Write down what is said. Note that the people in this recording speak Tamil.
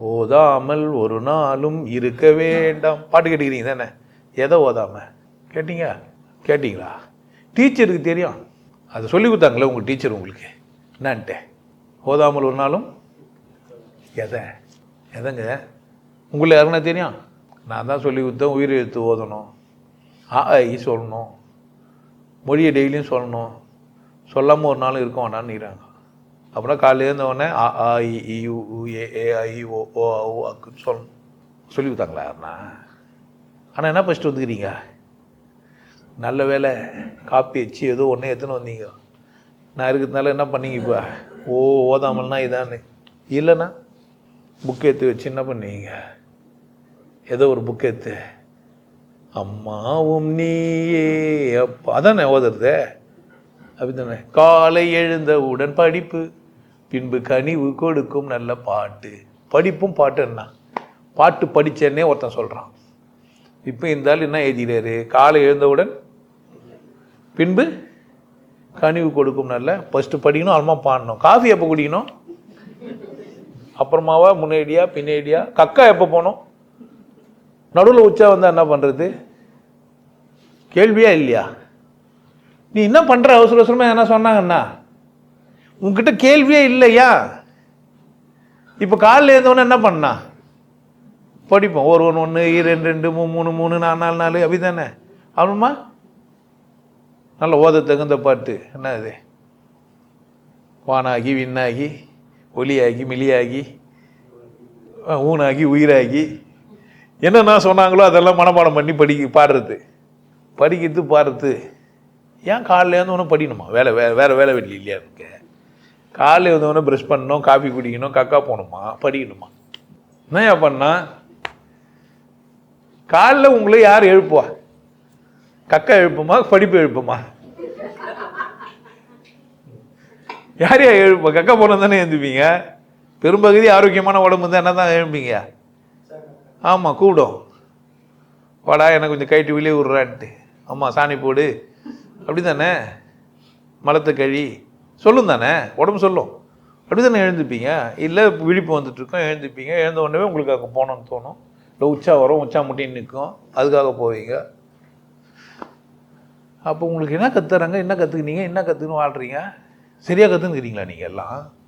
ஓதாமல் ஒரு நாளும் இருக்க வேண்டாம். பாட்டு கேட்டுக்கிறீங்க தானே? எதை ஓதாமல் கேட்டிங்களா? டீச்சருக்கு தெரியும். அது சொல்லி கொடுத்தாங்களே உங்கள் டீச்சர் உங்களுக்கு என்னான்ட்டு. ஓதாமல் ஒரு நாளும் எதைங்க உங்களுக்கு யாருன்னா தெரியும்? நான் தான் சொல்லி கொடுத்தேன். உயிர் எழுத்து ஓதணும், ஆஇ சொல்லணும், மொழியை டெய்லியும் சொல்லணும். சொல்லாமல் ஒரு நாள் இருக்க வேண்டான்னுறாங்க. அப்புறம் காலையில் இருந்தவொடனே AIEUA அக்குன்னு சொல்லணும். சொல்லி கொடுத்தாங்களா யாருன்னா? ஆனால் என்ன ஃபஸ்ட்டு வந்துக்கிறீங்க? நல்ல வேலை காப்பி வச்சு ஏதோ ஒன்றே எடுத்துன்னு வந்தீங்க. நான் இருக்கிறதுனால என்ன பண்ணீங்க? இப்போ ஓதாமல்னா இதான்னு இல்லைன்னா புக் எடுத்து வச்சு என்ன பண்ணீங்க? ஏதோ ஒரு புக் எடுத்து அம்மாவும் நீயே அப்பா அதானே ஓதுறது. அப்படி தானே? காலை எழுந்தவுடன் படிப்பு, பின்பு கனிவு கொடுக்கும் நல்ல பாட்டு. படிப்பும் பாட்டு என்ன? பாட்டு படித்தேன்னே ஒருத்தன் சொல்கிறான். இப்போ இந்த ஆள் என்ன எழுதிறாரு? காலை எழுந்தவுடன் பின்பு கனிவு கொடுக்கும் நல்ல. ஃபஸ்ட்டு படிக்கணும், அப்புறமா பாடணும். காஃபி எப்போ குடிக்கணும்? அப்புறமாவா? முன்னேடியா பின்னேடியா? கக்கா எப்போ போகணும்? நடுவில் உச்சா வந்தால் என்ன பண்ணுறது? கேள்வியா இல்லையா? நீ என்ன பண்ணுற? அவசர அவசரமாக என்ன சொன்னாங்கண்ணா? உங்ககிட்ட கேள்வியே இல்லையா? இப்போ காலையில் இருந்தவொன்னே என்ன பண்ணா? படிப்போம். 1 1 1 2 2 3 3 4 4 4 அப்படி தானே? அப்புறமா நல்ல ஓத தகுந்த பாட்டு என்ன இது? வானாகி விண்ணாகி ஒலியாகி மிலியாகி ஊனாகி உயிராகி என்னென்ன சொன்னாங்களோ அதெல்லாம் மனப்பாடம் பண்ணி பாடுறது, படிக்கிறது, பாடுறது. ஏன் காலையில் இருந்தவொன்னே படிக்கணுமா? வேறு வேலை வெட்டி இல்லையா இருக்கு? காலையில் இருந்தவொன்னே ப்ரஷ் பண்ணணும், காஃபி குடிக்கணும், கக்கா போகணுமா, படிக்கணுமா? என்ன பண்ணா? காலையில் உங்களை யார் எழுப்புவா? கக்கா எழுப்புமா, படிப்பு எழுப்புமா? யார் எழுப்பா? கக்கா போன தானே எழுந்துப்பீங்க. பெரும்பகுதி ஆரோக்கியமான உடம்பு தான் என்ன தான் எழுப்பீங்க. ஆமாம், கூடும். வாடா எனக்கு கொஞ்சம் கைட்டு வெளியே விட்றான்ட்டு. ஆமாம், சாணி போடு அப்படி தானே? மலத்தை கழி சொல்லும் தானே? உடம்பு சொல்லும். அப்படி தானே எழுந்துப்பீங்க. இல்லை விழிப்பு வந்துட்டுருக்கோம், எழுந்துப்பீங்க. எழுந்த உடனே உங்களுக்கு அங்கே போகணுன்னு தோணும். இல்லை உச்சா வரும், உச்சா முட்டின்னு நிற்கும், அதுக்காக போவீங்க. அப்போ உங்களுக்கு என்ன கற்றுறாங்க? என்ன கற்றுக்கினீங்க? என்ன கற்றுக்குன்னு வாழ்கிறீங்க? சரியாக கற்றுக்குறீங்களா நீங்கள் எல்லாம்?